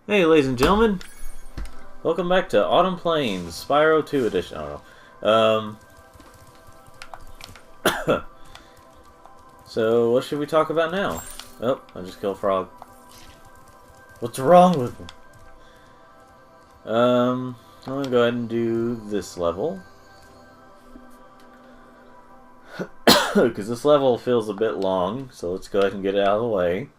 Hey, ladies and gentlemen, welcome back to Autumn Plains Spyro 2 Edition. I don't know. So, what should we talk about now? Oh, I just killed a frog. What's wrong with him? I'm gonna go ahead and do this level. Because this level feels a bit long, so let's go ahead and get it out of the way.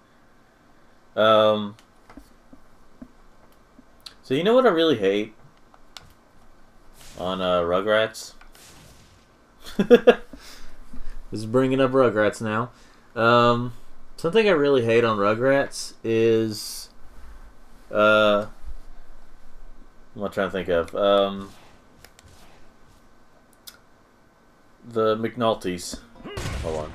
So you know what I really hate on Rugrats? This is bringing up Rugrats now. Something I really hate on Rugrats is what am I trying to think of? The McNultys. Hold on.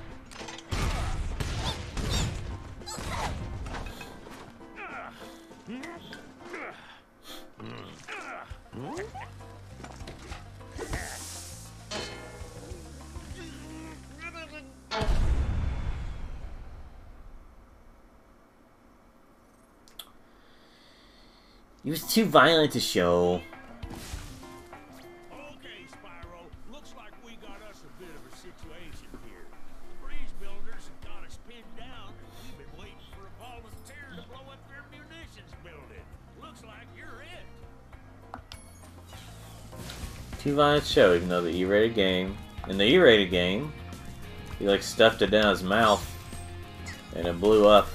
He was too violent to show. Okay, Spyro. Looks like we got us a bit of a situation here. The breeze builders have got us pinned down. We've been waiting for a volunteer to blow up their munitions building. Looks like you're it. Too violent to show, even though the E-rated game. In the E-rated game, he like stuffed it down his mouth, and it blew up.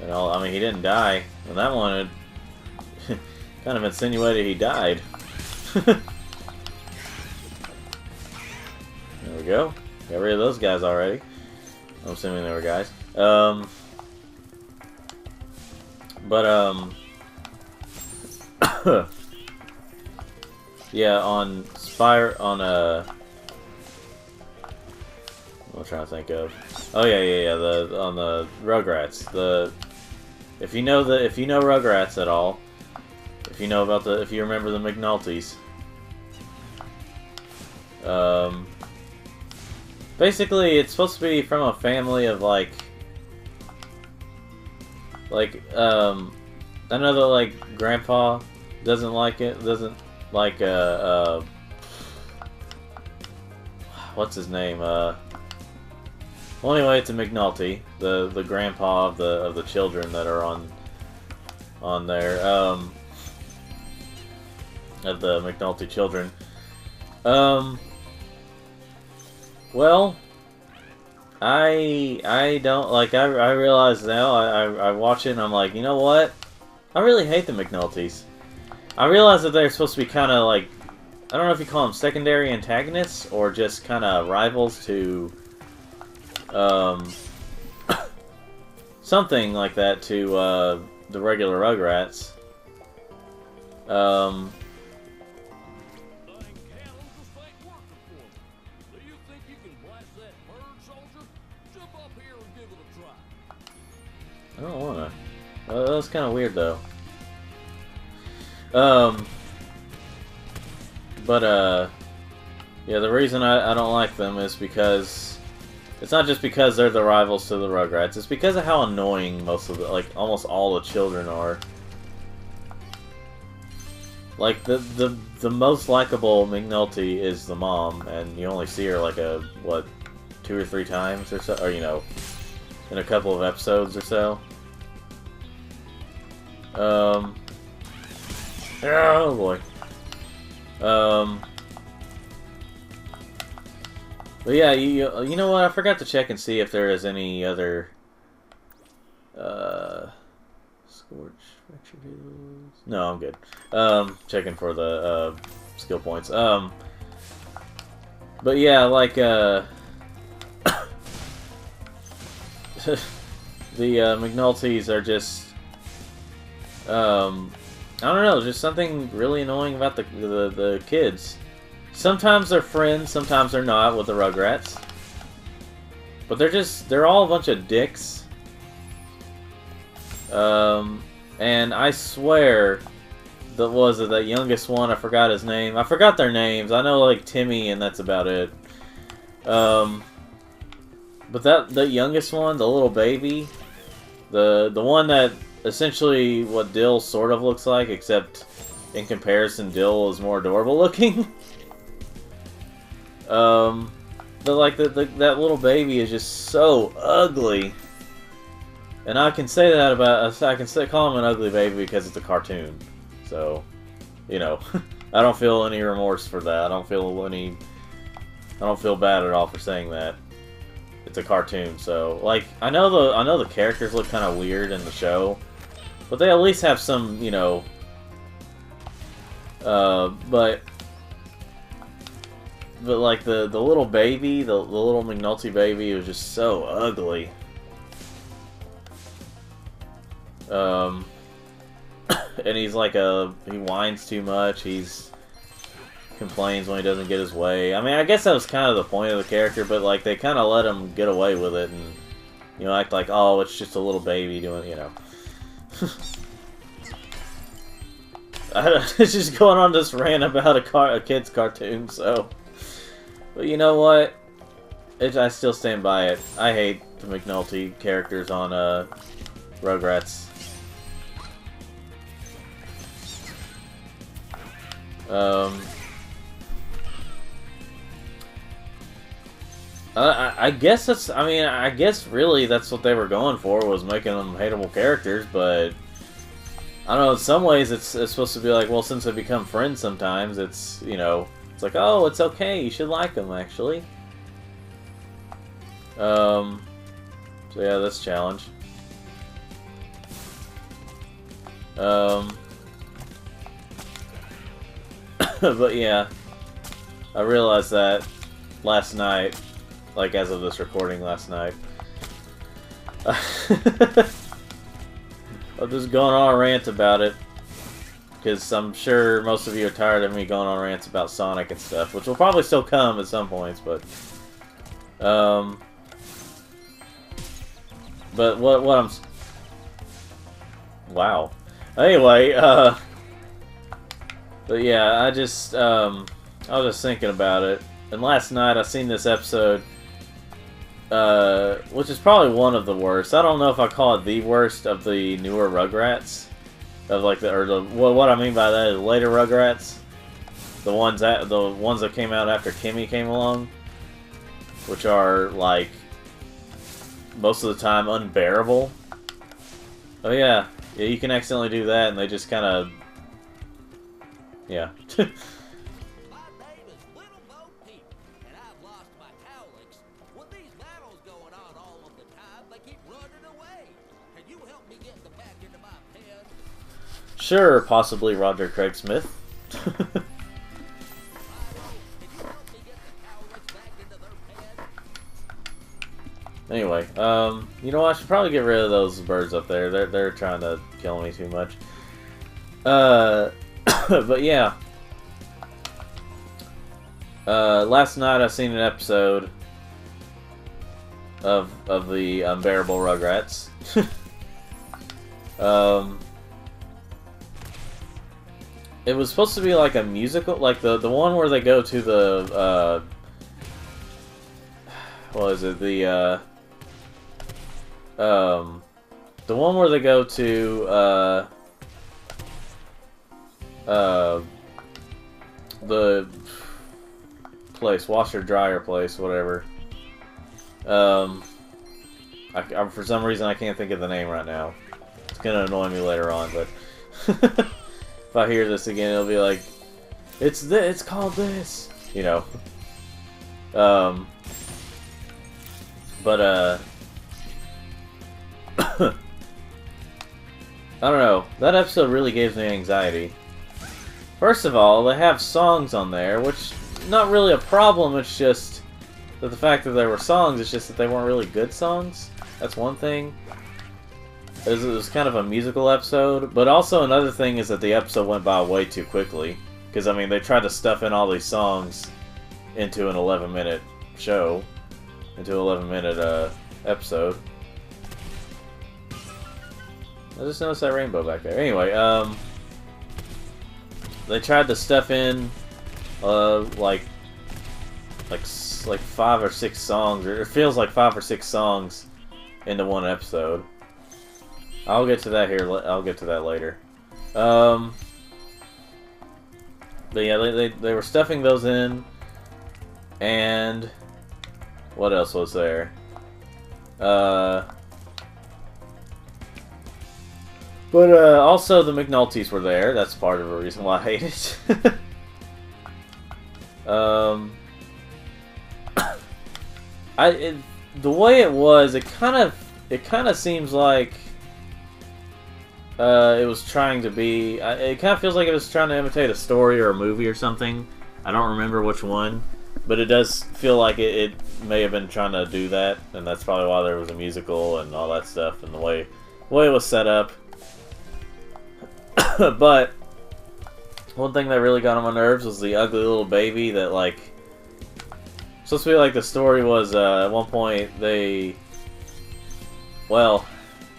And all, I mean, he didn't die. And that one, it kind of insinuated he died. There we go. Got rid of those guys already. I'm assuming they were guys. Yeah, on Spyro, on what am I trying to think of? Oh yeah. On the Rugrats. If you know Rugrats at all, if you remember the McNultys, basically it's supposed to be from a family of I know that like Grandpa doesn't like what's his name? Well, anyway, it's a McNulty, the grandpa of the children that are on there, of the McNulty children. Well, I don't like. I realize now. I watch it and I'm like, you know what? I really hate the McNultys. I realize that they're supposed to be kind of like, I don't know if you call them secondary antagonists or just kind of rivals to something like that to the regular Rugrats. I don't wanna. That was kind of weird though. Yeah, the reason I don't like them is because it's not just because they're the rivals to the Rugrats. It's because of how annoying most of the, almost all the children are. Like the most likable McNulty is the mom, and you only see her like what, 2 or 3 times or so, or you know, in a couple of episodes or so. Oh boy. But yeah, you know what? I forgot to check and see if there is any other Scorch fracture heals. No, I'm good. Checking for the skill points. But yeah, like the McNultys are just I don't know, just something really annoying about the kids. Sometimes they're friends, sometimes they're not with the Rugrats. But they're all a bunch of dicks. And I swear, that youngest one, I forgot his name. I forgot their names. I know like Timmy and that's about it. But the youngest one, the little baby, the one that essentially what Dill sort of looks like, except in comparison, Dill is more adorable looking. But like that little baby is just so ugly, and I can say that about call him an ugly baby because it's a cartoon. So, you know, I don't feel any remorse for that. I don't feel bad at all for saying that. It's a cartoon, so like I know the characters look kind of weird in the show, but they at least have some, you know. But like the little baby, the little McNulty baby was just so ugly. And he's like he whines too much. He's complains when he doesn't get his way. I mean, I guess that was kind of the point of the character, but like they kind of let him get away with it and, you know, act like, oh, it's just a little baby doing, you know. It's just going on this rant about a kid's cartoon, so. But you know what? I still stand by it. I hate the McNulty characters on Rugrats. I guess that's. I mean, I guess really that's what they were going for, was making them hateable characters. But I don't know. In some ways, it's supposed to be like, well, since they become friends, sometimes it's, you know, it's like, oh, it's okay. You should like them actually. So yeah, that's a challenge. But yeah, I realized that last night. Like, as of this recording last night. I'm just going on a rant about it. Because I'm sure most of you are tired of me going on rants about Sonic and stuff. Which will probably still come at some points, but... But what I'm... Wow. Anyway, But yeah, I was just thinking about it. And last night I seen this episode... which is probably one of the worst. I don't know if I call it the worst of the newer Rugrats, of like what I mean by that is later Rugrats, the ones that came out after Kimmy came along, which are like most of the time unbearable. Oh yeah, you can accidentally do that, and they just kind of, yeah. Sure, possibly Roger Craig Smith. Anyway, you know what? I should probably get rid of those birds up there. They're trying to kill me too much. But yeah. Last night I seen an episode of the Unbearable Rugrats. It was supposed to be like a musical, like the one where they go to the what is it, the one where they go to the place, washer dryer place, whatever. For some reason I can't think of the name right now. It's gonna annoy me later on, but if I hear this again, it'll be like, it's called this, you know. But I don't know. That episode really gives me anxiety. First of all, they have songs on there, which not really a problem. It's just that the fact that there were songs, it's just that they weren't really good songs. That's one thing. It was kind of a musical episode, but also another thing is that the episode went by way too quickly. Because, I mean, they tried to stuff in all these songs into an 11-minute show, into an 11-minute episode. I just noticed that rainbow back there. Anyway, they tried to stuff in like 5 or 6 songs, or it feels like 5 or 6 songs into one episode. I'll get to that here. I'll get to that later. But yeah, they were stuffing those in, and what else was there? But also the McNultys were there. That's part of the reason why I hate it. The way it was, it kind of seems like it was trying to be. It kind of feels like it was trying to imitate a story or a movie or something. I don't remember which one, but it does feel like it may have been trying to do that, and that's probably why there was a musical and all that stuff, and the way it was set up. But one thing that really got on my nerves was the ugly little baby that, like, supposed to be like the story was at one point they, well,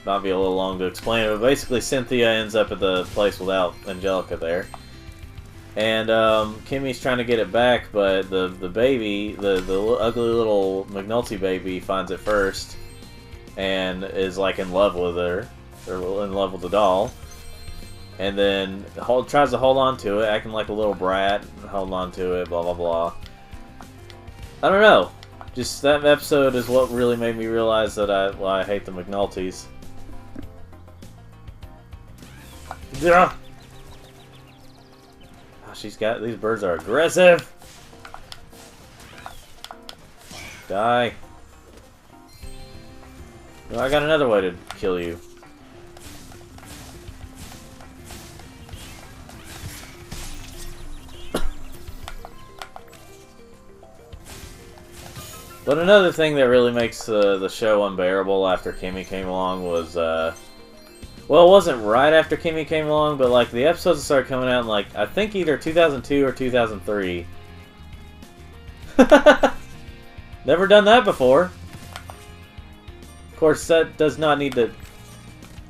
might be a little long to explain it, but basically Cynthia ends up at the place without Angelica there, and Kimmy's trying to get it back, but the baby, the ugly little McNulty baby, finds it first and is like in love with her, or in love with the doll. And then tries to hold on to it, acting like a little brat, holding on to it, blah blah blah. I don't know. Just that episode is what really made me realize that I hate the McNultys. Yeah. Oh, these birds are aggressive. Die. Well, I got another way to kill you. But another thing that really makes the show unbearable after Kimmy came along was, well, it wasn't right after Kimmy came along, but like the episodes started coming out in, like, I think either 2002 or 2003. Never done that before. Of course, that does not need to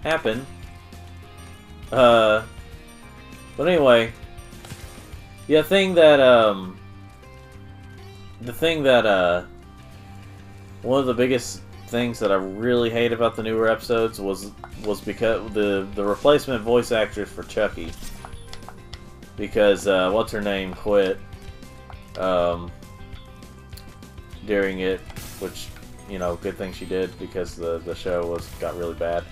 happen. But anyway, yeah, the thing that one of the biggest things that I really hate about the newer episodes was because the replacement voice actress for Chucky, because what's her name quit during it, which, you know, good thing she did, because the show got really bad.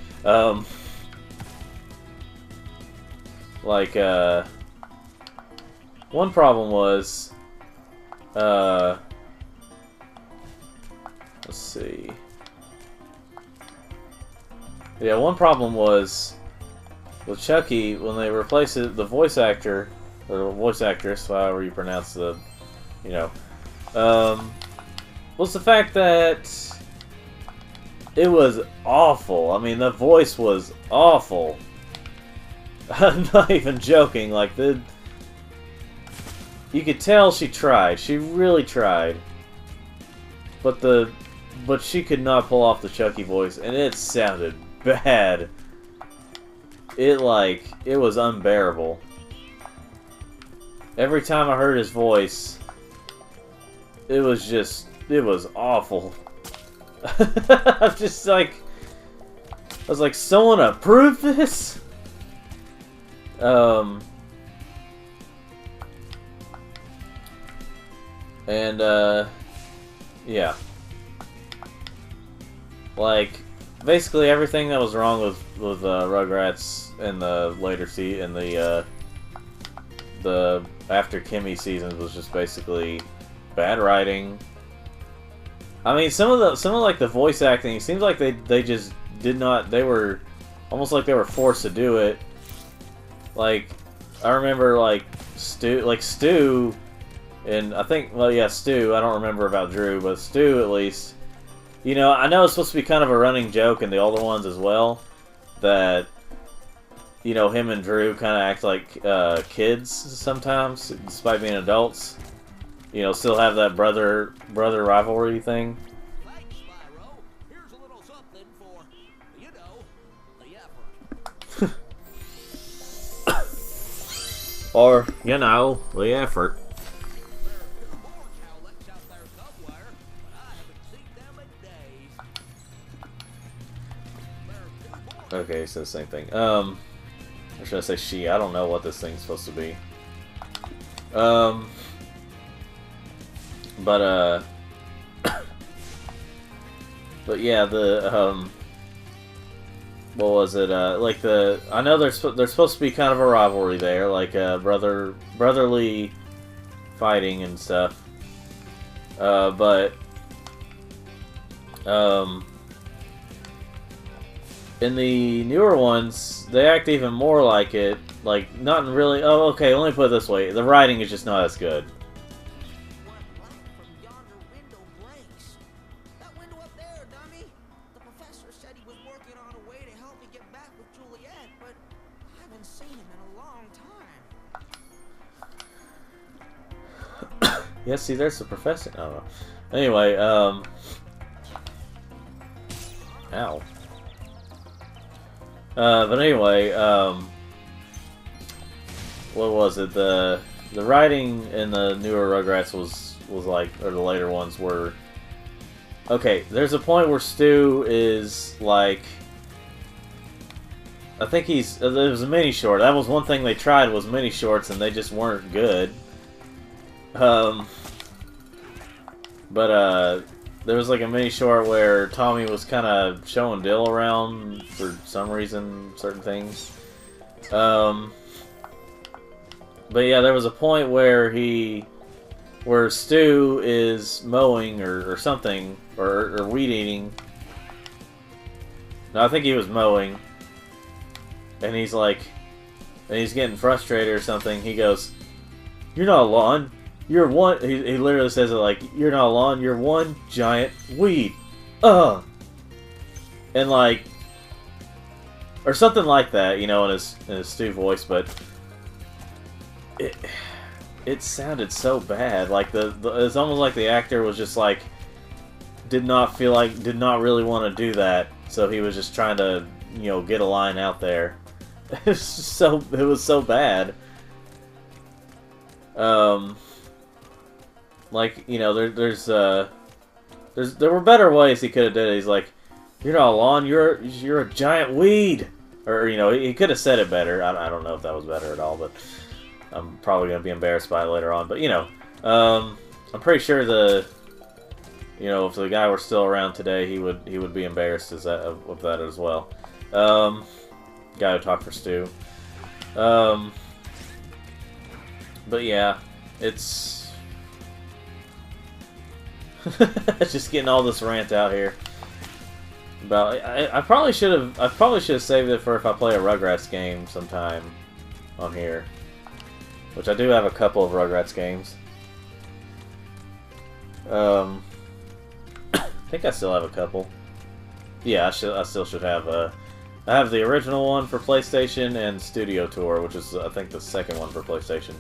One problem was let's see. Yeah, one problem was with Chucky, when they replaced the voice actor, or voice actress, however you pronounce the, you know, was the fact that it was awful. I mean, the voice was awful. I'm not even joking. Like, you could tell she tried. She really tried. But she could not pull off the Chucky voice, and it sounded bad. It was unbearable. Every time I heard his voice, it was awful. I was like, someone approve this? Yeah. Like, basically everything that was wrong with Rugrats in the later the after Kimmy seasons was just basically bad writing. I mean, some of like the voice acting, it seems like they just did not. They were almost like they were forced to do it. Like, I remember like Stu, and I think, well, yeah, Stu. I don't remember about Drew, but Stu at least. You know, I know it's supposed to be kind of a running joke in the older ones as well, that, you know, him and Drew kind of act like kids sometimes, despite being adults. You know, still have that brother rivalry thing. Thanks, Spyro. Here's a little something for, you know, the effort. Or, you know, the effort. There are two more cowlicks out there somewhere, but I haven't seen them in days. There are two more Okay, so the same thing. Or should I say she? I don't know what this thing's supposed to be. But but yeah, the what was it? Like I know there's supposed to be kind of a rivalry there, like brotherly fighting and stuff. But in the newer ones, they act even more like it. Like, not really. Oh, okay. Let me put it this way: the writing is just not as good. What light from yonder window breaks? That window up there, dummy. The professor said he was working on a way to help me get back with Juliet, but I haven't seen him in a long time. Yeah, see, there's the professor. I don't know. Anyway, ow. But anyway, what was it? The writing in the newer Rugrats was like, or the later ones were. Okay, there's a point where Stu is like, I think it was a mini short. That was one thing they tried, was mini shorts, and they just weren't good. But there was like a mini short where Tommy was kind of showing Dill around for some reason, certain things. But yeah, there was a point where Stu is mowing or something, or weed eating. No, I think he was mowing. And he's like, and he's getting frustrated or something. He goes, "You're not a lawn. You're one." He literally says it like, "You're not a lawn. You're one giant weed." And like, or something like that, you know, in his Stu voice, but it sounded so bad. Like it's almost like the actor was just like, did not really want to do that, so he was just trying to, you know, get a line out there. It was so bad. Like, you know, there were better ways he could have did it. He's like, "You're not a lawn, you're a giant weed," or you know, he could have said it better. I don't know if that was better at all, but I'm probably gonna be embarrassed by it later on. But you know, I'm pretty sure you know, if the guy were still around today, he would be embarrassed of that as well. Guy who talked for Stu. But yeah, it's just getting all this rant out here about. I probably should have saved it for if I play a Rugrats game sometime on here, which I do have a couple of Rugrats games. I think I still have a couple. Yeah, I still should have I have the original one for PlayStation and Studio Tour, which is I think the second one for PlayStation.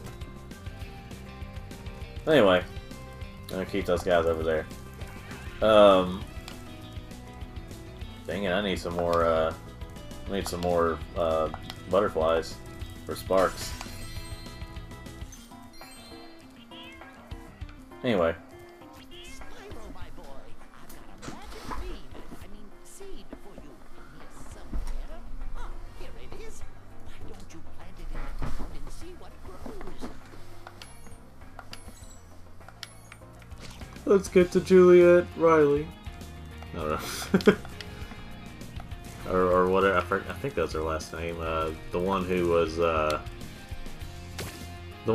Anyway, I'm gonna keep those guys over there. Dang it, I need some more butterflies for sparks. Anyway. Spyro, my boy, I've got a magic beam, seed for you. Here somewhere. Ah, here it is. Why don't you plant it in the ground and see what grows? Let's get to Juliet Riley. I don't know. or whatever. I think that's her last name. The one who was okay. The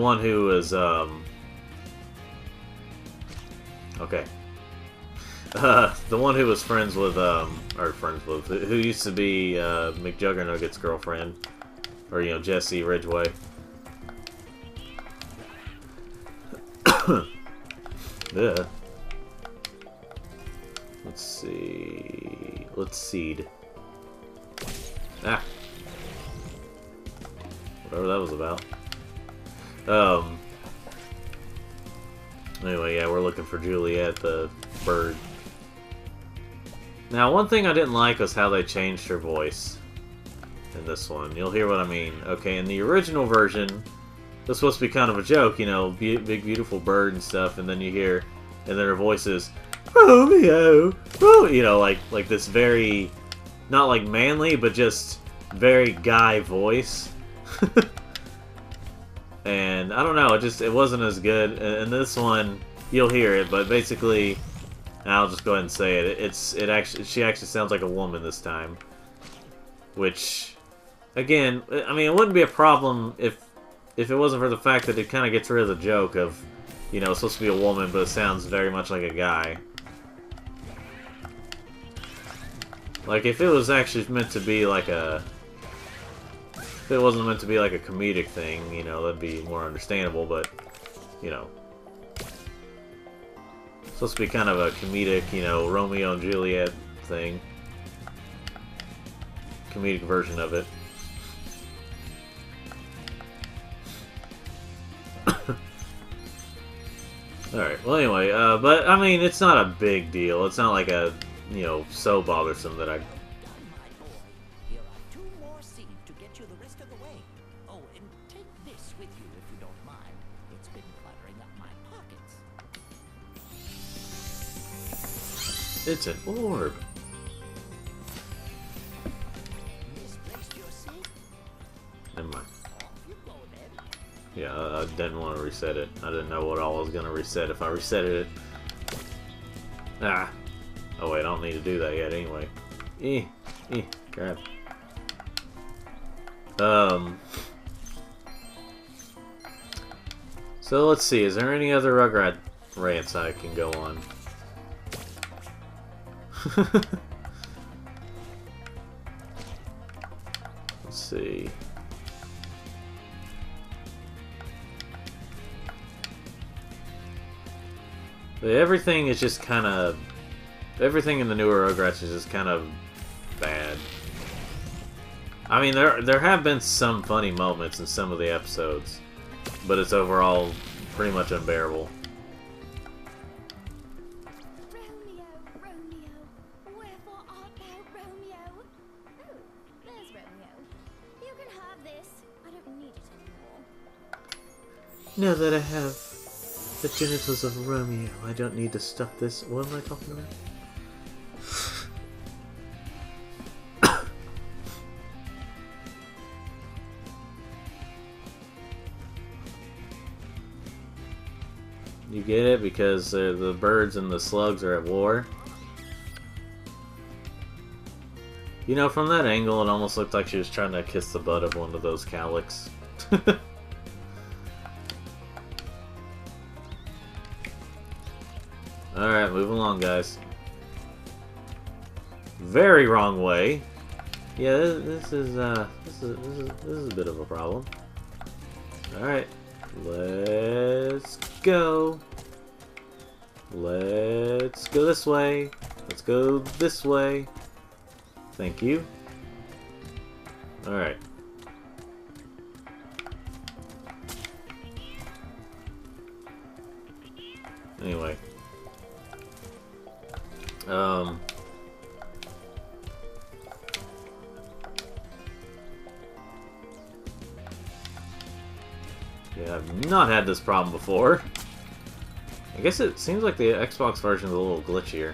one who was friends with who used to be McJuggernugget's girlfriend, or you know, Jessie Ridgway. Yeah. Let's see. Let's seed. Ah. Whatever that was about. Anyway, yeah, we're looking for Juliet, the bird. Now, one thing I didn't like was how they changed her voice in this one. You'll hear what I mean. Okay, in the original version, this was supposed to be kind of a joke, you know, big, beautiful bird and stuff, and then you hear, and then her voice is, "Romeo, Romeo," you know, like this very not like manly, but just very guy voice. And I don't know, it wasn't as good. And this one, you'll hear it, but basically, I'll just go ahead and say it. She actually sounds like a woman this time, which, again, I mean, it wouldn't be a problem if it wasn't for the fact that it kind of gets rid of the joke of, you know, it's supposed to be a woman, but it sounds very much like a guy. Like, if it was actually meant to be like a... If it wasn't meant to be like a comedic thing, you know, that'd be more understandable, but, you know. It's supposed to be kind of a comedic, you know, Romeo and Juliet thing. Comedic version of it. Alright, well anyway, but, I mean, it's not a big deal. It's not like a, you know, so bothersome that I... My boy, here are 2 more seeds to get you the rest of the way. Oh, and take this with you if you don't mind. It's been cluttering up my pockets. It's an orb. Misplaced your seed? Never mind. Off you go then. Yeah, I didn't want to reset it. I didn't know what all I was going to reset if I reset it. Ah. Oh wait, I don't need to do that yet anyway. Crap. So let's see, is there any other Rugrat rants I can go on? Let's see. Everything is just kind of... Everything in the newer Rugrats is just kind of bad. I mean, there have been some funny moments in some of the episodes, but it's overall pretty much unbearable. Romeo, Romeo, wherefore art thou, Romeo? Oh, there's Romeo. You can have this. I don't need it anymore. Now that I have the genitals of Romeo, I don't need to stuff this. What am I talking about? You get it? Because the birds and the slugs are at war? You know, from that angle, it almost looked like she was trying to kiss the butt of one of those cowlicks. Alright, move along, guys. Very wrong way. Yeah, this is a bit of a problem. Alright. Let's go. Let's go this way. Let's go this way. Thank you. Alright. Anyway. Yeah, I've not had this problem before. I guess it seems like the Xbox version is a little glitchier. You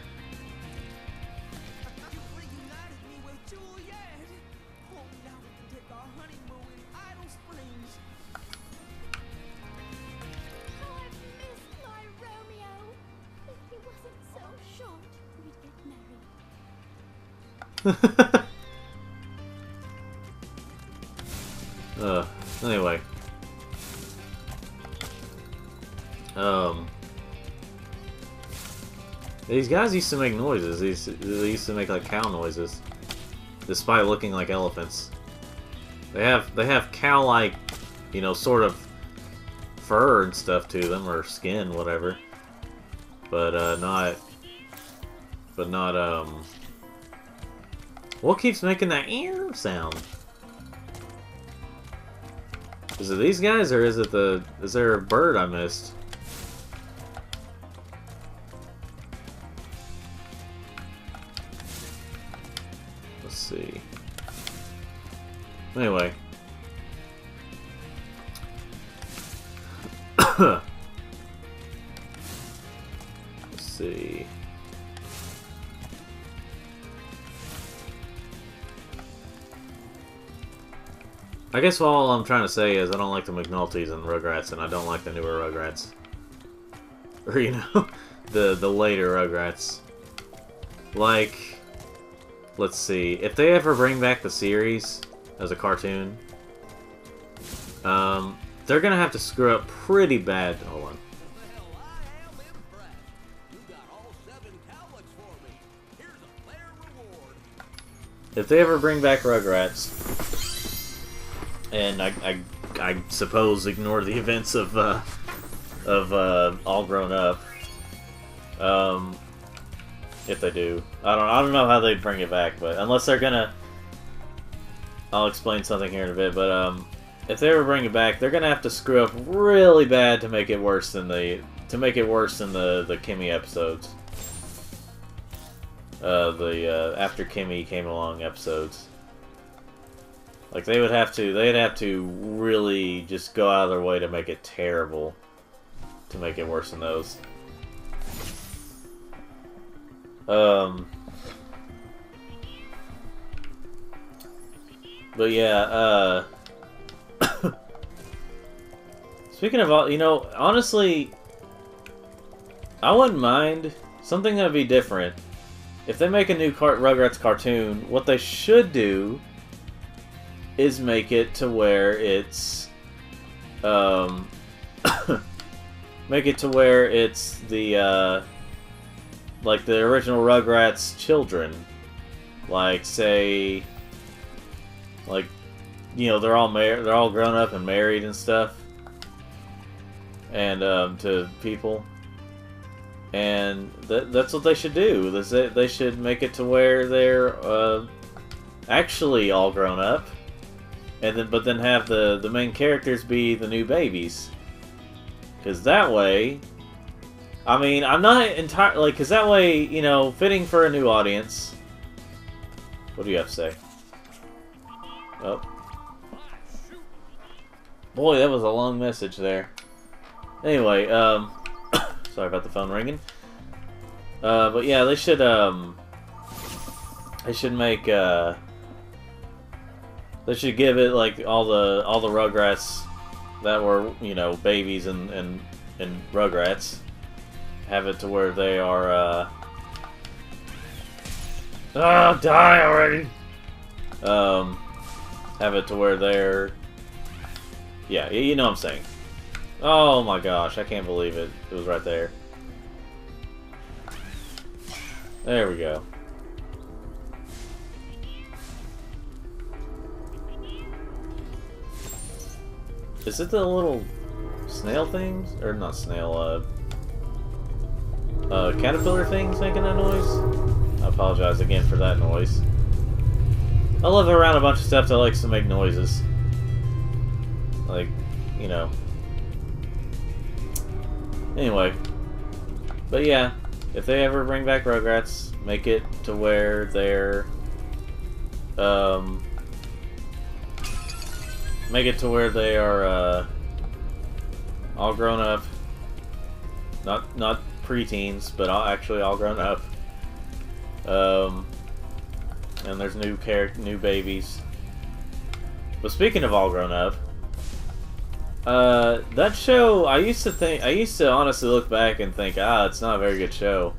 reunited me with Juliet. Oh, now we can take our honeymoon in Idle Springs. How I've missed my Romeo. If he wasn't so short, we'd get married. Anyway. These guys used to make noises. They used to make like cow noises, despite looking like elephants. They have cow-like, you know, sort of fur and stuff to them, or skin, whatever. But not. What keeps making that ear sound? Is it these guys, or is it is there a bird I missed? Let's see. Anyway. Let's see. I guess all I'm trying to say is I don't like the McNultys and Rugrats, and I don't like the newer Rugrats. Or, you know, the later Rugrats. Like, let's see. If they ever bring back the series as a cartoon, they're gonna have to screw up pretty bad. Hold on. If they ever bring back Rugrats, and I suppose ignore the events of All Grown Up, if they do, I don't know how they'd bring it back, but unless they're gonna, I'll explain something here in a bit. But if they ever bring it back, they're gonna have to screw up really bad to make it worse than the Kimmy episodes. After Kimmy came along episodes. Like they'd have to really just go out of their way to make it terrible, to make it worse than those. But yeah, speaking of all, you know, honestly, I wouldn't mind something that would be different. If they make a new Rugrats cartoon, what they should do is make it to where it's, make it to where it's the, like the original Rugrats children. Like, say, like, you know, they're all grown up and married and stuff. And, to people. And that's what they should do. They should make it to where they're actually all grown up, and but then have the main characters be the new babies. Because that way, I mean, I'm not entirely because that way, you know, fitting for a new audience. What do you have to say? Oh, boy, that was a long message there. Anyway, sorry about the phone ringing. But yeah, they should make they should give it like all the Rugrats that were, you know, babies and Rugrats. Have it to where they are die already. Have it to where they're, yeah, you know what I'm saying. Oh my gosh, I can't believe it. It was right there. There we go. Is it the little snail things? Or not snail, caterpillar things making that noise? I apologize again for that noise. I live around a bunch of stuff that likes to make noises. Like, you know. Anyway, but yeah, if they ever bring back Rugrats, make it to where they're, make it to where they are, all grown up. Not preteens, but actually all grown up. And there's new babies. But speaking of all grown up, that show, I used to honestly look back and think, it's not a very good show.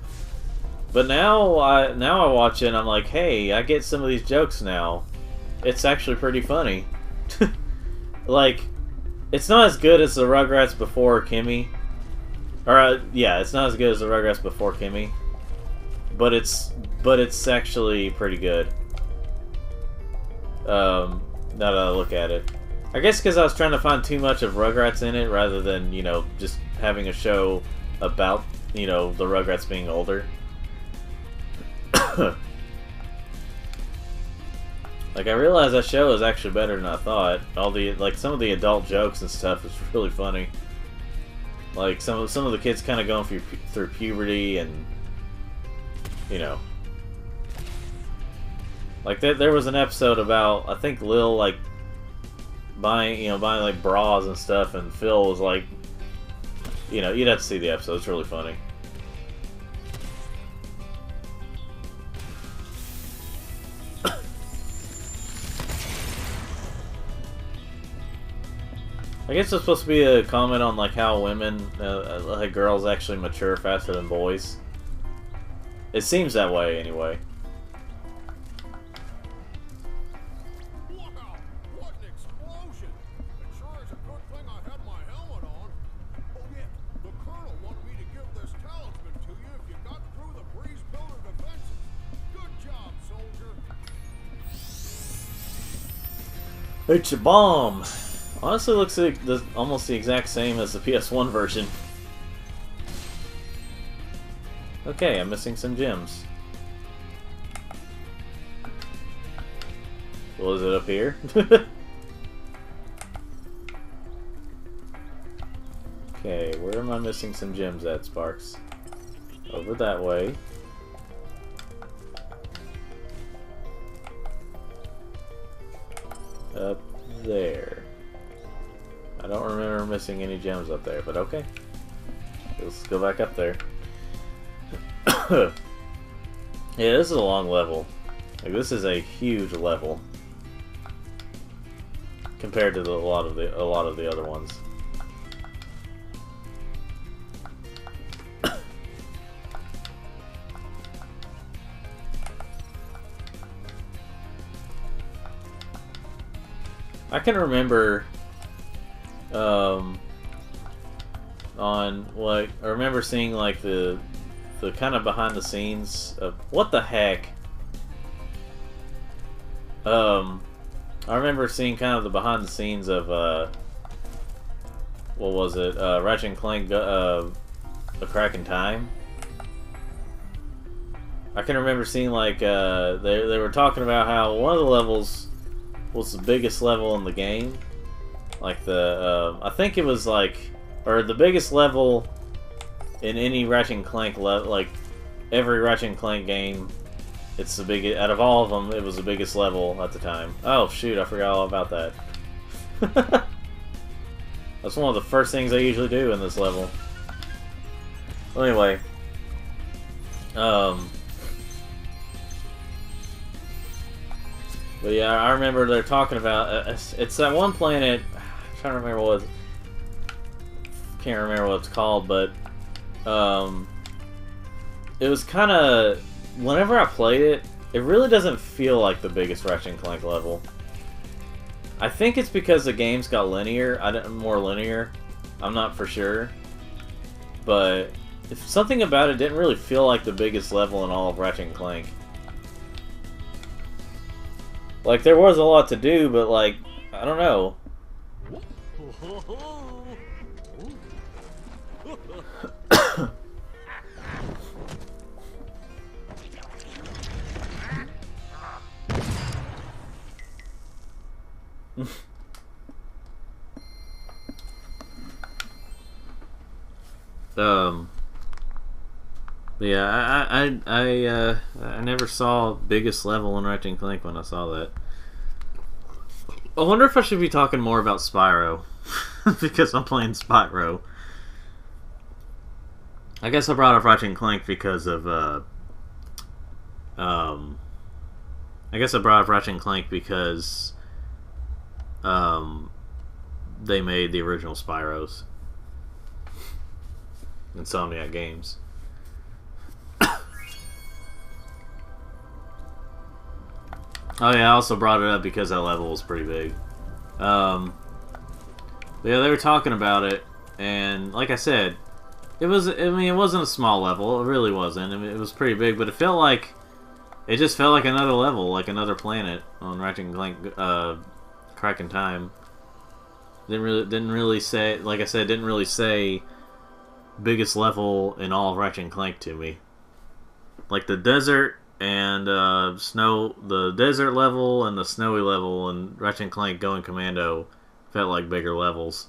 But now I watch it and I'm like, hey, I get some of these jokes now. It's actually pretty funny. Like, it's not as good as the Rugrats before Kimmy. Or, yeah, it's not as good as the Rugrats before Kimmy. But it's actually pretty good. Now that I look at it. I guess because I was trying to find too much of Rugrats in it, rather than, you know, just having a show about, you know, the Rugrats being older. Like, I realized that show is actually better than I thought. Some of the adult jokes and stuff is really funny. Like, some of the kids kind of going through puberty and, you know. Like, there was an episode about, I think Lil, like, buying like bras and stuff, and Phil was like, you know, you'd have to see the episode. It's really funny. I guess it's supposed to be a comment on like how women, like girls, actually mature faster than boys. It seems that way, anyway. Wow, what an explosion! It sure is a good thing I had my helmet on. Oh yeah, the colonel wanted me to give this talisman to you if you got through the breeze builder defenses. Good job, soldier. It's a bomb. Honestly, looks like almost the exact same as the PS1 version. Okay, I'm missing some gems. Well, is it up here? Okay, where am I missing some gems at, Sparks? Over that way. Up there. I don't remember missing any gems up there, but okay. Let's go back up there. Yeah, this is a long level. Like, this is a huge level compared to a lot of the other ones. I can remember I remember seeing like the kind of behind the scenes of what the heck. I remember seeing kind of the behind the scenes of what was it? Ratchet and Clank, A Crack in Time. I can remember seeing like they were talking about how one of the levels was the biggest level in the game. Like I think it was like, or the biggest level in any Ratchet and Clank like every Ratchet and Clank game. It's the biggest out of all of them. It was the biggest level at the time. Oh shoot! I forgot all about that. That's one of the first things I usually do in this level. Well, anyway, but yeah, I remember they're talking about it's that one planet. I'm trying to remember what. Can't remember what it's called, but it was kind of. Whenever I played it, it really doesn't feel like the biggest Ratchet and Clank level. I think it's because the games got more linear. I'm not for sure, but if something about it didn't really feel like the biggest level in all of Ratchet and Clank. Like, there was a lot to do, but like, I don't know. Yeah, I never saw biggest level in Ratchet and Clank when I saw that. I wonder if I should be talking more about Spyro because I'm playing Spyro. I guess I brought up Ratchet and Clank because of I guess I brought up Ratchet and Clank because they made the original Spyros. Insomniac Games. Oh yeah, I also brought it up because that level was pretty big. Yeah, they were talking about it, and like I said, it wasn't a small level. It really wasn't. I mean, it was pretty big, but it just felt like another level, like another planet on Ratchet and Clank, Crack in Time. Didn't really say, like I said, didn't really say biggest level in all of Ratchet and Clank to me. Like the desert and the desert level and the snowy level and Ratchet and Clank Going Commando felt like bigger levels.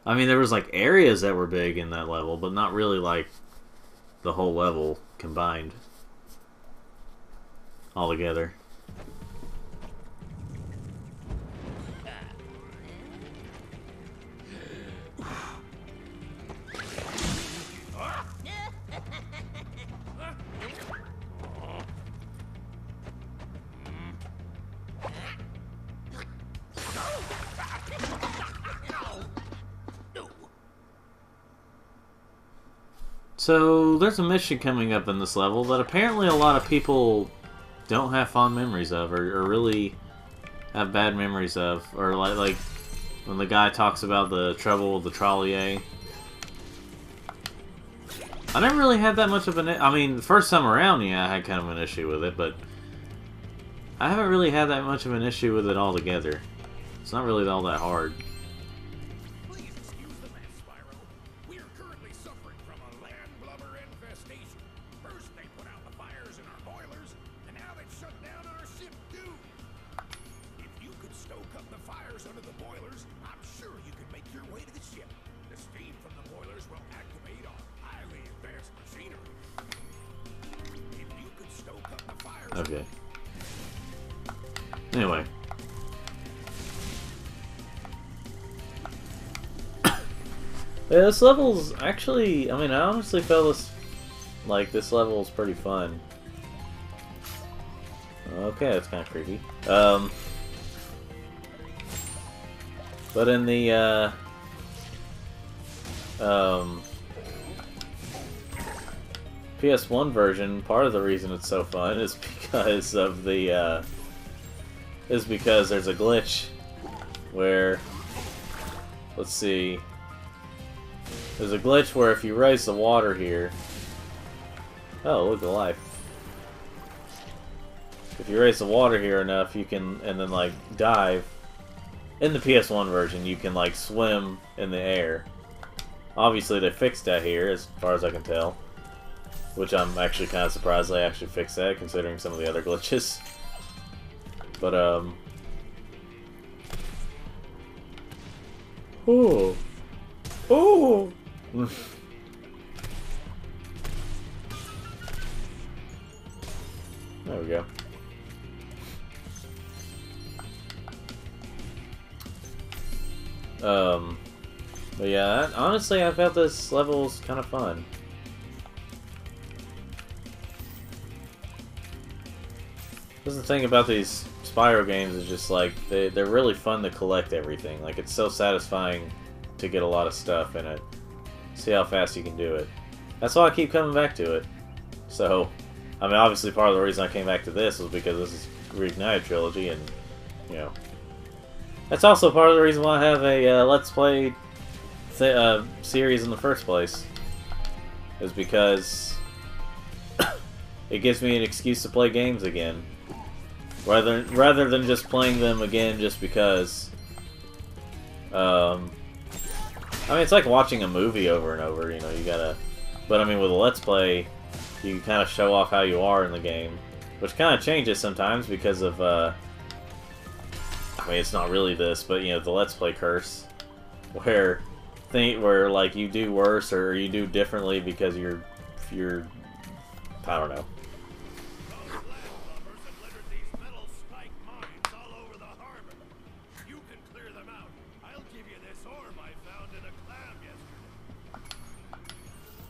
I mean, there was like areas that were big in that level, but not really like the whole level combined all together. So, there's a mission coming up in this level that apparently a lot of people don't have fond memories of, or really have bad memories of. Or like when the guy talks about the trouble with the Trilogy. I never really had that much of an... I mean, the first time around, yeah, I had kind of an issue with it, but I haven't really had that much of an issue with it altogether. It's not really all that hard. Please excuse the mess, Spyro. We are currently suffering from a land blubber infestation. First they put out the fires in our boilers, and now they've shut down our ship too. If you could stoke up the fires under the boilers, I'm sure you could make your way to the ship. The steam from the boilers will activate our highly advanced machinery. If you could stoke up the fires... Okay. Anyway. Yeah, this level's actually... I mean, I honestly felt this... Like, this level is pretty fun. Okay, that's kind of creepy. But in the, PS1 version, part of the reason it's so fun is because of the, is because there's a glitch where... Let's see... There's a glitch where if you raise the water here... Oh, look at life. If you raise the water here enough, you can, and then like dive. In the PS1 version, you can like swim in the air. Obviously they fixed that here, as far as I can tell. Which I'm actually kind of surprised they actually fixed that, considering some of the other glitches. But, Ooh! Ooh! There we go. But yeah, honestly, I felt this level's kind of fun. That's the thing about these Spyro games is just like, they're really fun to collect everything. Like, it's so satisfying to get a lot of stuff in it. See how fast you can do it. That's why I keep coming back to it. So, I mean, obviously part of the reason I came back to this was because this is Reignited Trilogy, and, you know. That's also part of the reason why I have a Let's Play series in the first place. Is because it gives me an excuse to play games again. Rather than just playing them again just because. I mean, it's like watching a movie over and over, you know, you gotta... But, I mean, with a Let's Play, you can kind of show off how you are in the game. Which kind of changes sometimes because of, I mean, it's not really this, but, you know, the Let's Play curse. Where, like, you do worse or you do differently because you're... I don't know.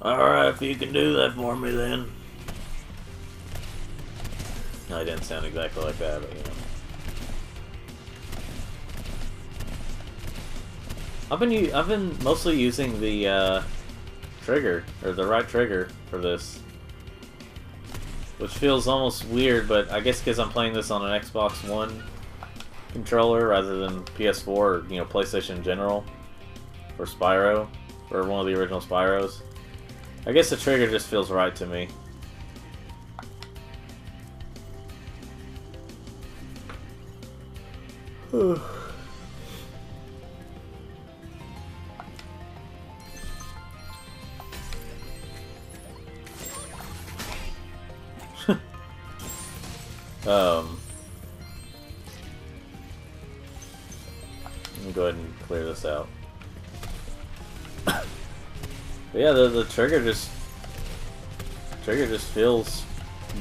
Alright, if you can do that for me, then. No, it didn't sound exactly like that, but, you know. I've been mostly using the, trigger, or the right trigger for this. Which feels almost weird, but I guess because I'm playing this on an Xbox One controller rather than PS4 or, you know, PlayStation in general. For Spyro, or one of the original Spyros. I guess the trigger just feels right to me. Let me go ahead and clear this out. But yeah, the trigger just feels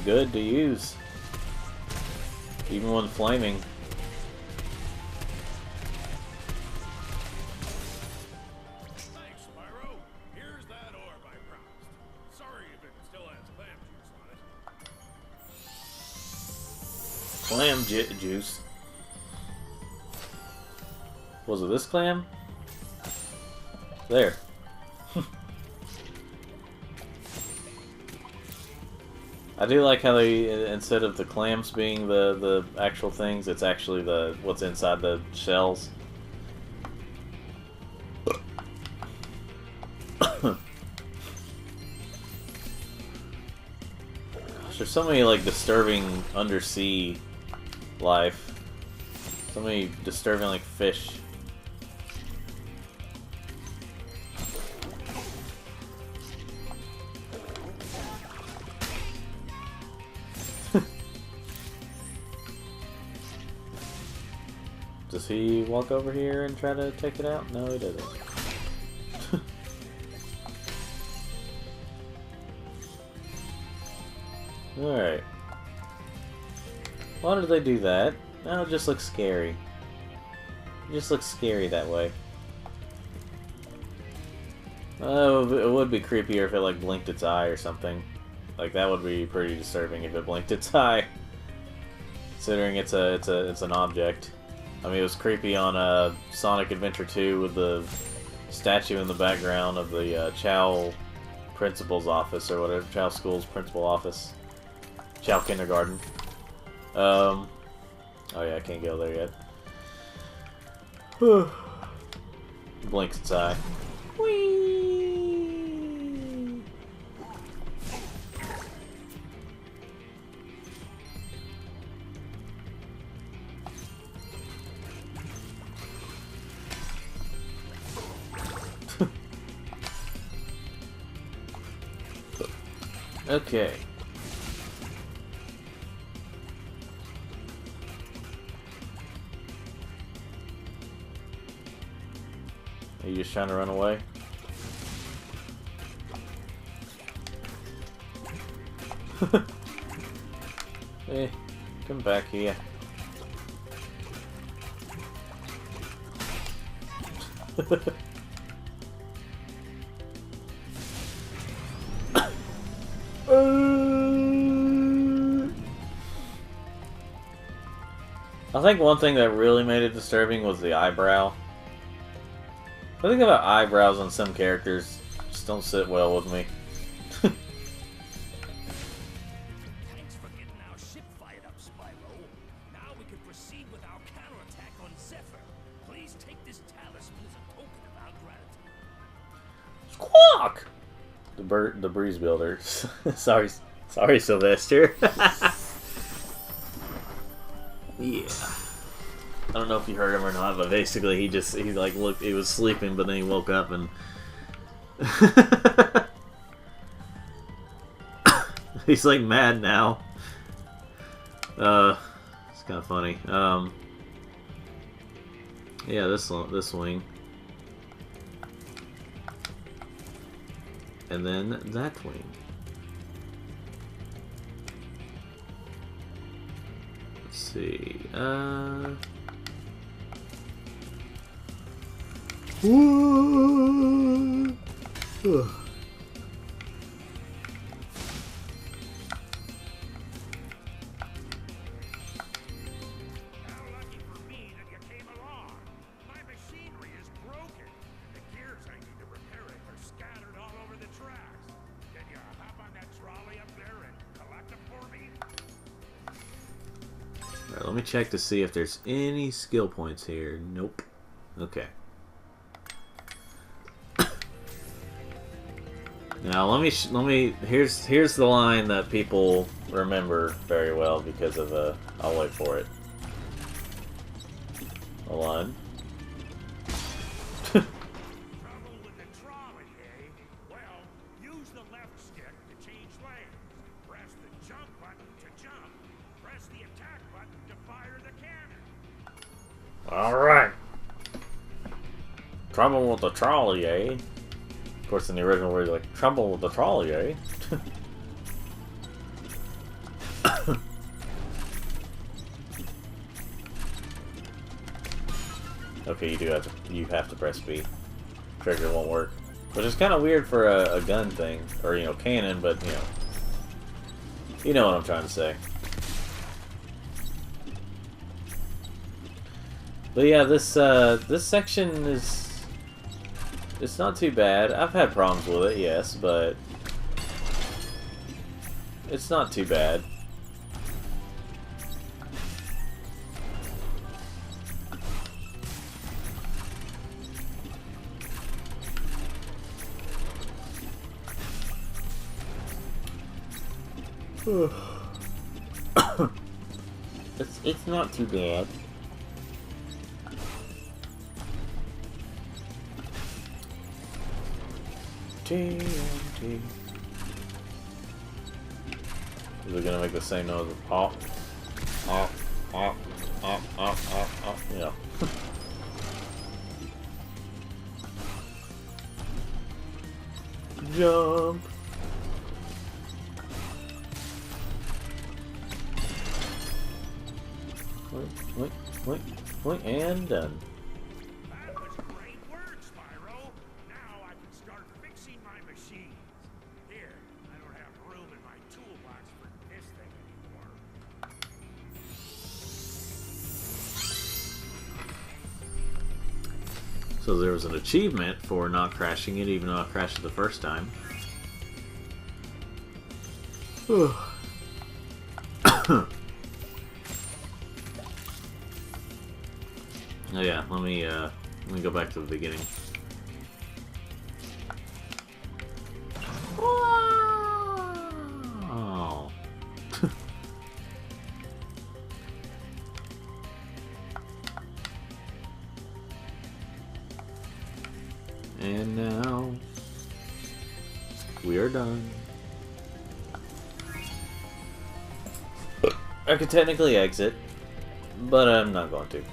good to use, even when flaming. Thanks, Spyro. Here's that orb I promised. Sorry if it still has clam juice on it. Clam juice. Was it this clam? There. I do like how they, instead of the clamps being the actual things, it's actually the what's inside the shells. Gosh, there's so many like disturbing undersea life. So many disturbing like fish. Does he walk over here and try to take it out? No, he doesn't. Alright. Why did they do that? No, it just looks scary. It just looks scary that way. Oh, it would be creepier if it like blinked its eye or something. Like that would be pretty disturbing if it blinked its eye. Considering it's an object. I mean, it was creepy on Sonic Adventure 2 with the statue in the background of the Chow principal's office or whatever, Chow School's principal office, Chow Kindergarten. Oh yeah, I can't go there yet. Blinks its eye. Whee! Okay. Are you just trying to run away? Hey, come back here. I think one thing that really made it disturbing was the eyebrow. The thing about eyebrows on some characters just don't sit well with me. Thanks for getting our ship fired up, Spyro. Now we can proceed with our counterattack on Zephyr. Please take this talisman as a token of our gratitude. Squawk! The breeze builder. sorry, Sylvester. Yeah. I don't know if you heard him or not, but basically he like looked, he was sleeping, but then he woke up and he's like mad now. It's kind of funny. Yeah, this wing, and then that wing. Let's see. Let me check to see if there's any skill points here. Nope. Okay. Now let me. Here's the line that people remember very well because of I'll wait for it. Hold on. Alright. Trouble with the trolley, eh? Of course, in the original word, like, trouble with the trolley, eh? Okay, you have to press B. Trigger won't work. Which is kind of weird for a gun thing. Or, you know, cannon, but, you know what I'm trying to say. But yeah, this section it's not too bad. I've had problems with it, yes, but It's not too bad. It's not too bad. TNT. Is it gonna make the same noise? Pop, pop, pop, pop, pop, pop, pop. Yeah. Jump. Wait, and done. That was great work, Spyro. Now I can start fixing my machine. Here, I don't have room in my toolbox for this thing anymore. So there was an achievement for not crashing it, even though I crashed it the first time. Oh yeah, let me go back to the beginning. Oh. And now we are done. I could technically exit, but I'm not going to.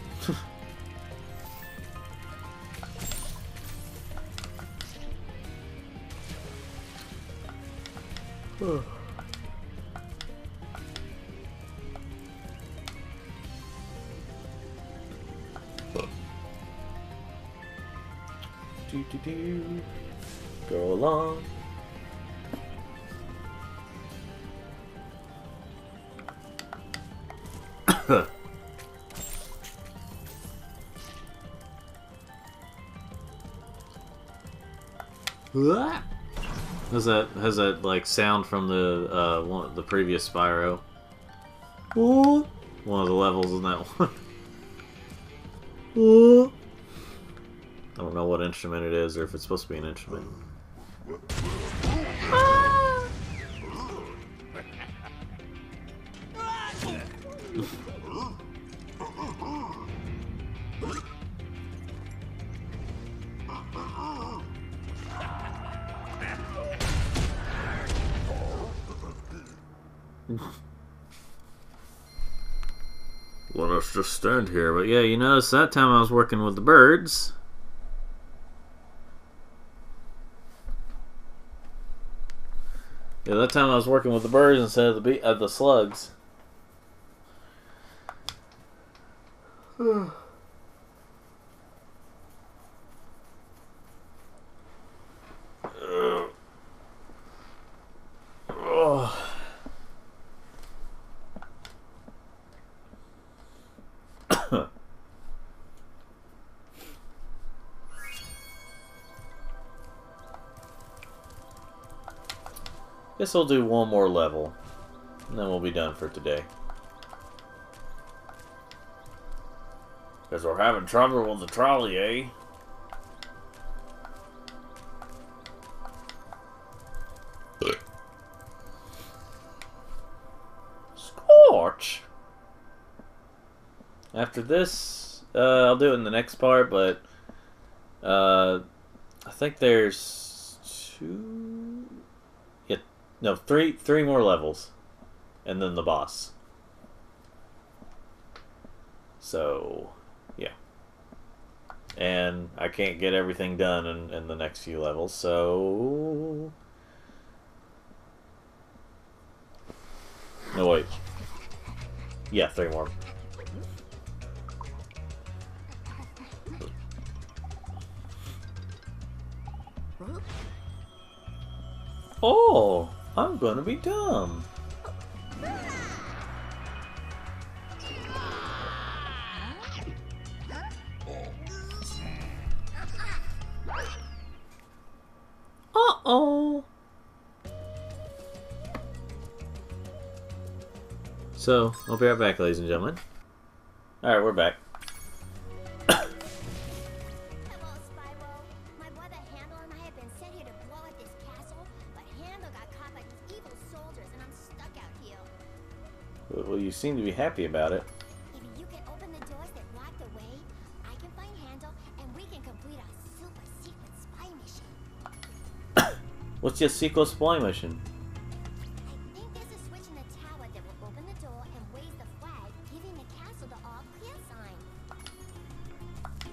Go along. Has that like sound from the previous Spyro? Ooh. One of the levels in that one. Ooh. I don't know what instrument it is, or if it's supposed to be an instrument. Let us just stand here. But yeah, you notice that time I was working with the birds. Yeah, that time I was working with the birds instead of the slugs. Guess we'll do one more level, and then we'll be done for today. Because we're having trouble with the trolley, eh? Scorch! After this, I'll do it in the next part, but I think there's three more levels, and then the boss. So, yeah. And I can't get everything done in the next few levels, so... No, wait. Yeah, 3 more. Oh, I'm gonna be dumb. Uh-oh. So, I'll be right back, ladies and gentlemen. Alright, we're back. Hello, Spyro. My brother Handel and I have been sent here to blow at this castle, but Handel got caught by these evil soldiers and I'm stuck out here. Well, you seem to be happy about it. If you can open the doors that block the way, I can find Handel and we can complete our super secret spy mission. What's your secret spy mission? I think there's a switch in the tower that will open the door and raise the flag, giving the castle the all clear sign.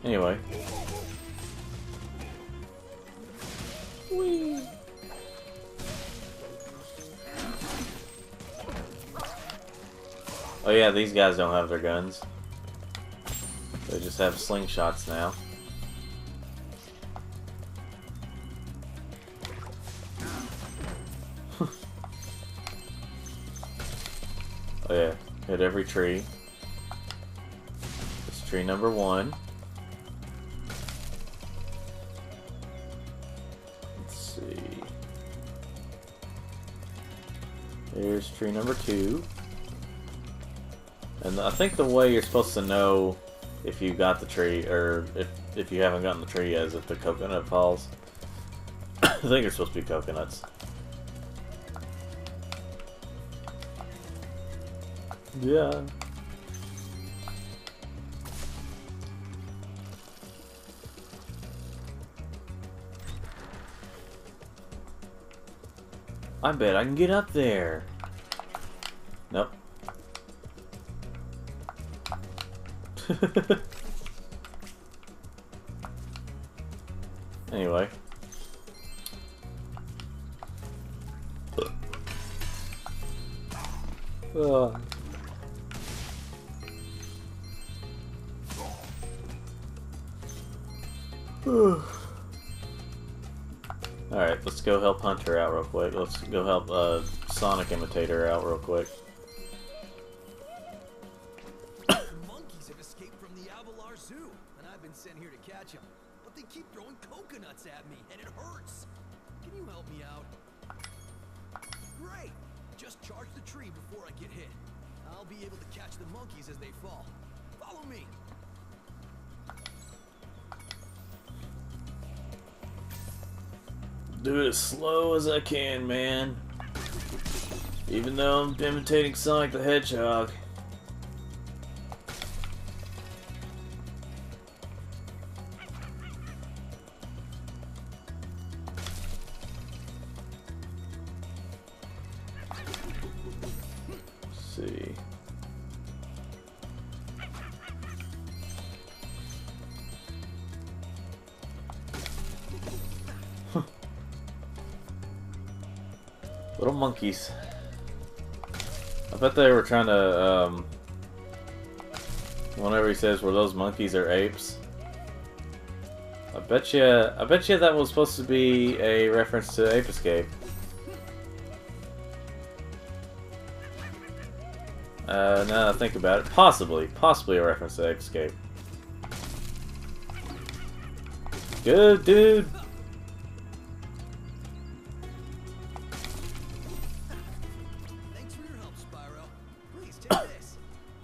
Anyway. Whee! Oh yeah, these guys don't have their guns. They just have slingshots now. Oh yeah, hit every tree. It's tree number 1. Let's see. Here's tree number 2. And I think the way you're supposed to know if you got the tree, or if you haven't gotten the tree yet, is if the coconut falls. I think it's supposed to be coconuts. Yeah. I bet I can get up there. Nope. Anyway. Alright, let's go help Hunter out real quick. Let's go help Sonic Imitator out real quick. Monkeys have escaped from the Avalar Zoo, and I've been sent here to catch them. But they keep throwing coconuts at me, and it hurts. Can you help me out? Great! Just charge the tree before I get hit. I'll be able to catch the monkeys as they fall. Follow me! Do it as slow as I can, man. Even though I'm imitating Sonic the Hedgehog. Let's see. Little monkeys. I bet they were trying to, whenever he says, were those monkeys or apes? I bet you that was supposed to be a reference to Ape Escape. Now that I think about it, possibly a reference to Ape Escape. Good, dude! Thanks for your help, Spyro. Please take this.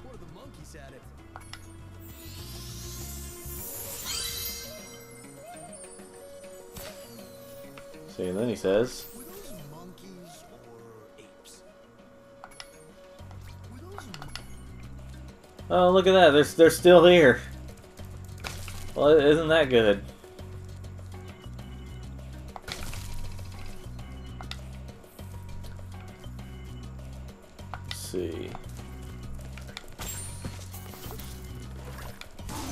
One of the monkeys had it. See, and then he says, Were those monkeys or apes? Were those "Oh, look at that! They're still here." Well, isn't that good? Let's see.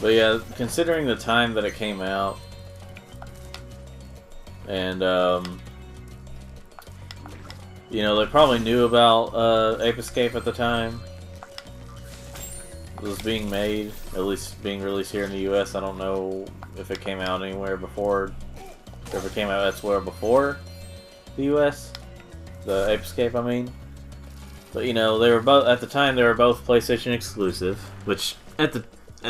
But yeah, considering the time that it came out, and you know, they probably knew about Ape Escape at the time. It was being made, at least being released here in the US. I don't know if it came out anywhere before, or if it came out elsewhere before the US. The Ape Escape, I mean. But you know, they were both at the time. They were both PlayStation exclusive, which at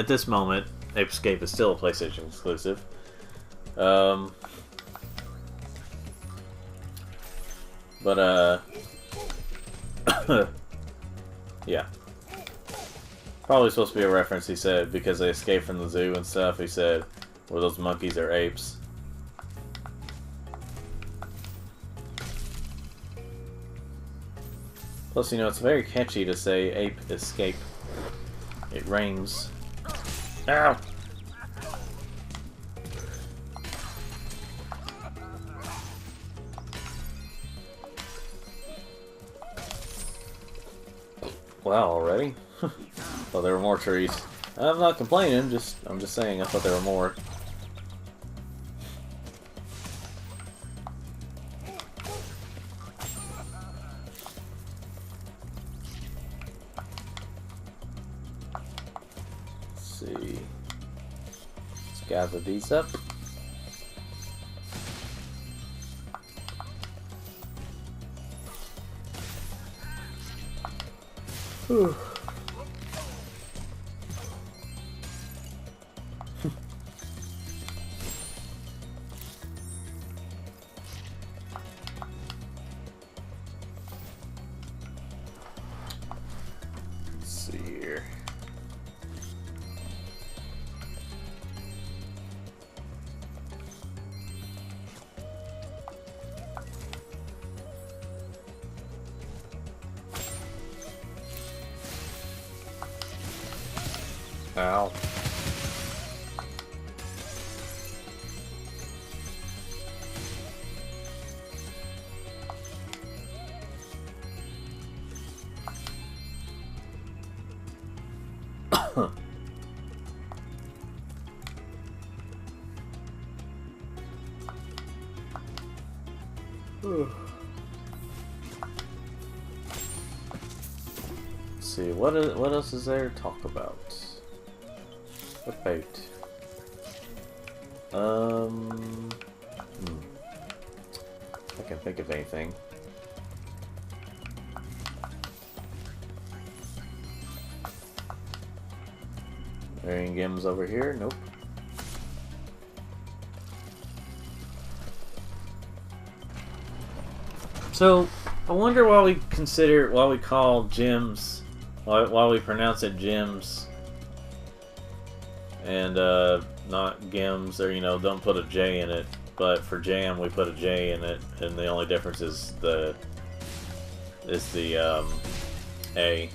this moment, Ape Escape is still a PlayStation exclusive. Yeah. Probably supposed to be a reference, he said, because they escaped from the zoo and stuff. He said, well, those monkeys are apes. Plus, you know, it's very catchy to say ape escape. It rains. Ow! Wow, already? Thought there were more trees. I'm not complaining, I'm just saying I thought there were more. Let's see. Let's gather these up. Whew. Let's see here. Ow. Let's see, what else is there to talk about? What about? I can't think of anything. There any games over here? Nope. So, I wonder why we call gems, why we pronounce it gems, and not gems, or, you know, don't put a J in it, but for jam we put a J in it, and the only difference is the A.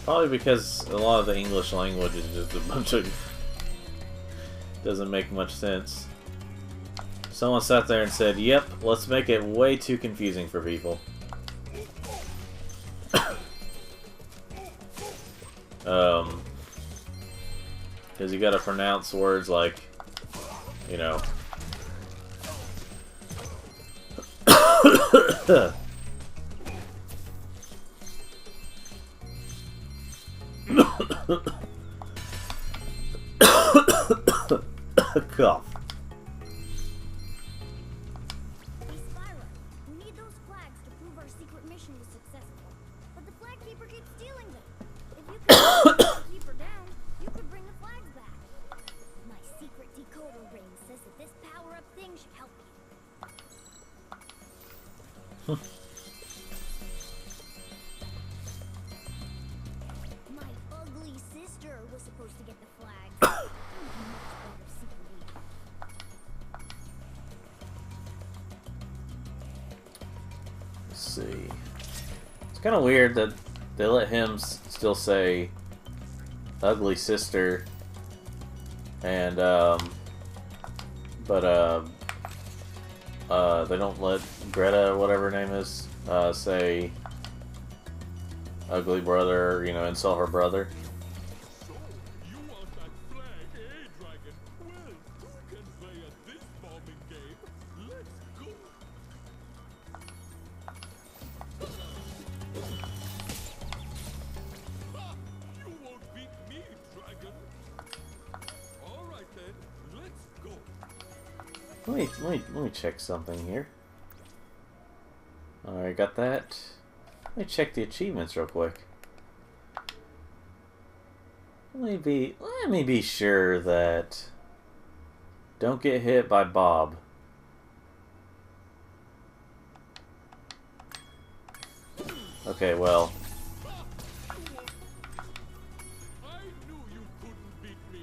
Probably because a lot of the English language is just a bunch of... doesn't make much sense. Someone sat there and said, yep, let's make it way too confusing for people. Because you gotta pronounce words like, you know... Cough. Hey, Spyro, we need those flags to prove our secret mission was successful. But the flag keeper keeps stealing them. If you could keep the keeper down, you could bring the flags back. My secret decoder ring says that this power-up thing should help you. My ugly sister was supposed to get the flags. See, it's kind of weird that they let him still say ugly sister, and they don't let Greta, whatever her name is, say ugly brother, you know, insult her brother. So, you want that flag, eh, Dragon? Well, who can play at this bombing game? Let's go! Ha! You won't beat me, Dragon! Alright then, let's go! Let me check something here. Alright, got that. Let me check the achievements real quick. Let me be sure that don't get hit by Bob. Okay, well. I knew you couldn't beat me.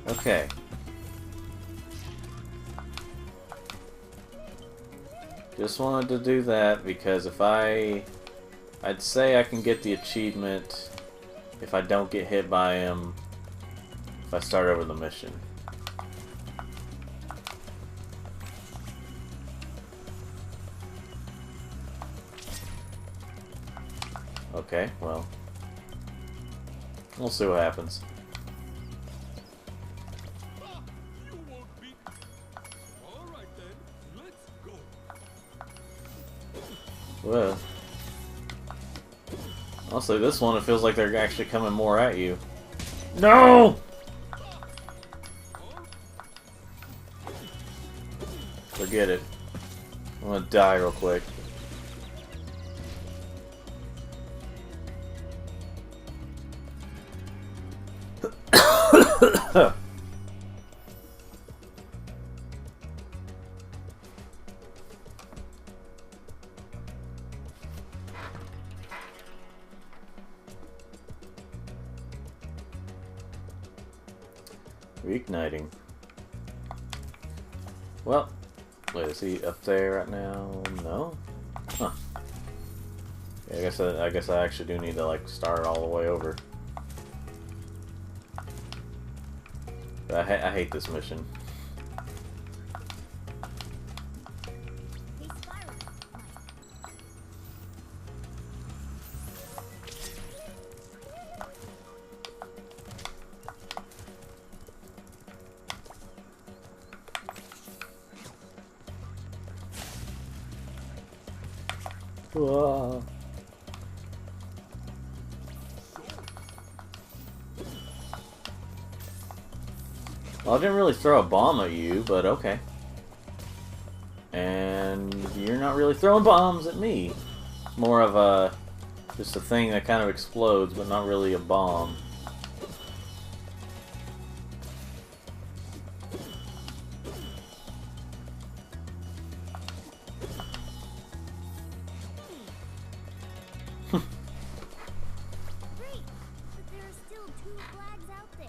Okay. Just wanted to do that because if I'd say I can get the achievement if I don't get hit by him if I start over the mission. Okay, well, we'll see what happens. You won't beat me. All right then, let's go. Well, honestly, this one, it feels like they're actually coming more at you. No! Forget it. I'm gonna die real quick. Reigniting. Well, wait, is he up there right now? No? Huh. Yeah, I guess I actually do need to like start all the way over. But I hate this mission. Hey, Spyro. Whoa. Well, I didn't really throw a bomb at you, but okay. And you're not really throwing bombs at me. More of a just a thing that kind of explodes, but not really a bomb. Great, but there are still 2 flags out there.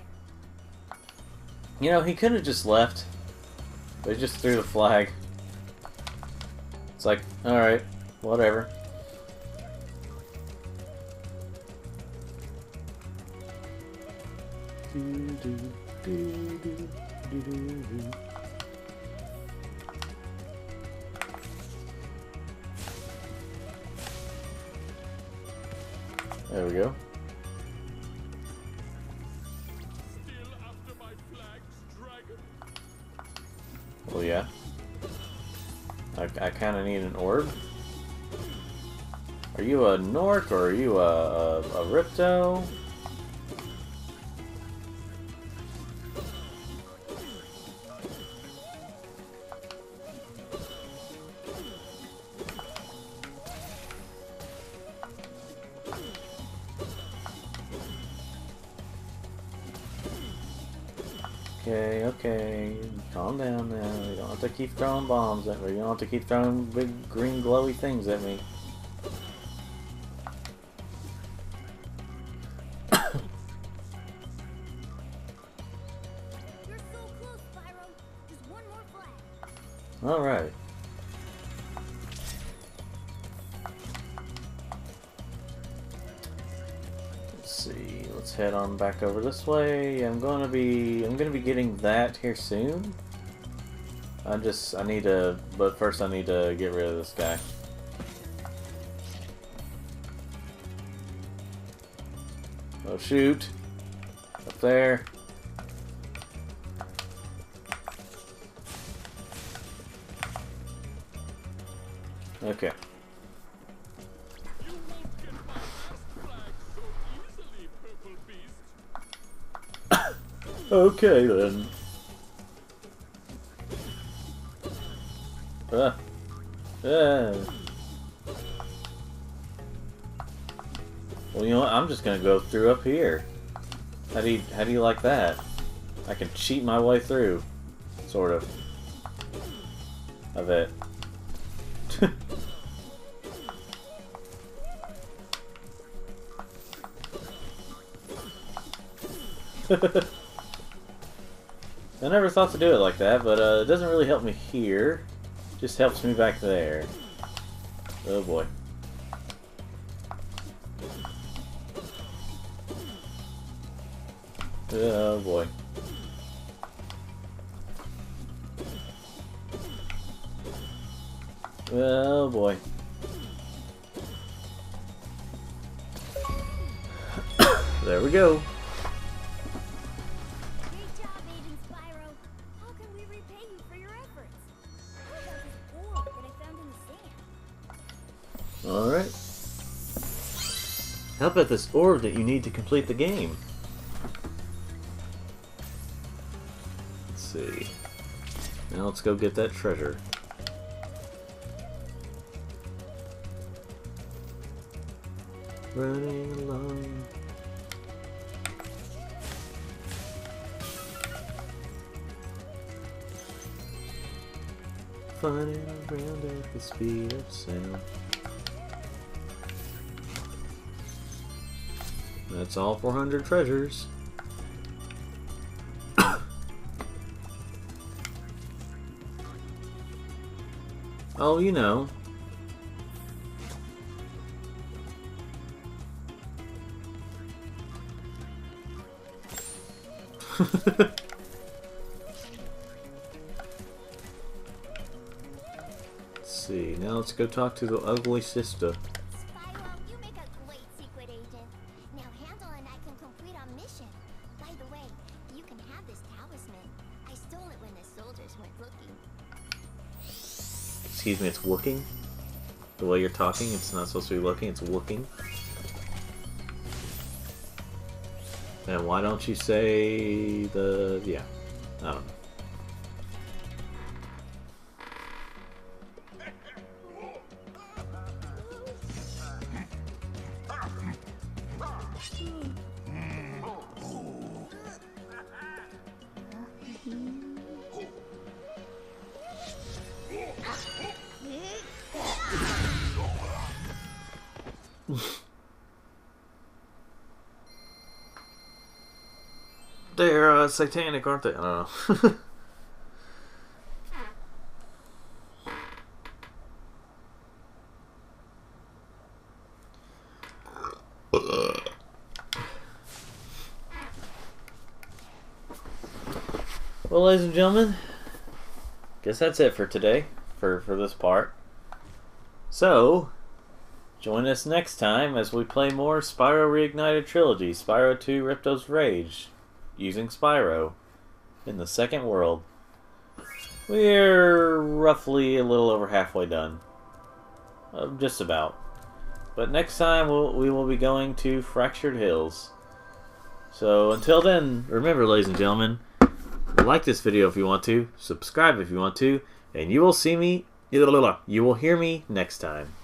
You know, he could have just left. They just threw the flag. It's like, alright, whatever. There we go. Still after my flags, dragon? Well, yeah. I kind of need an orb. Are you a Nork or are you a Ripto? Okay, okay, calm down now. You don't have to keep throwing bombs at me. You don't have to keep throwing big green glowy things at me. You're so close, Spyro. Just one more flag. Alright. Let's see. Let's head on back over this way. I'm gonna be getting that here soon. I need to, but first I need to get rid of this guy. Oh shoot. Up there. Okay. You won't get my last flag so easily, purple beast. Okay then. Well, you know what? I'm just gonna go through up here. How do you like that? I can cheat my way through, sort of it. I never thought to do it like that, but it doesn't really help me here. It just helps me back there. Oh boy. Oh boy. Oh boy. There we go. Great job, Agent Spyro. How can we repay you for your efforts? How about this orb that I found in the sand? Alright. How about this orb that you need to complete the game? Let's see. Now let's go get that treasure. Running along. Running around at the speed of sound. That's all 400 treasures. Oh, you know. Let's see. Now let's go talk to the ugly sister. Spyro, you make a great secret agent. Now Handel and I can complete our mission. By the way, you can have this talisman. I stole it when the soldiers went looking. Excuse me, it's wooking? The way you're talking, it's not supposed to be looking, it's wooking. And why don't you say the... yeah, I don't know. They're satanic, aren't they? I don't know. Well, ladies and gentlemen, guess that's it for today, for this part. So, join us next time as we play more Spyro Reignited Trilogy, Spyro 2 Ripto's Rage, using Spyro in the second world. We're roughly a little over halfway done. Just about. But next time we will be going to Fractured Hills. So until then, remember, ladies and gentlemen, like this video if you want to, subscribe if you want to, and you will see me, you will hear me next time.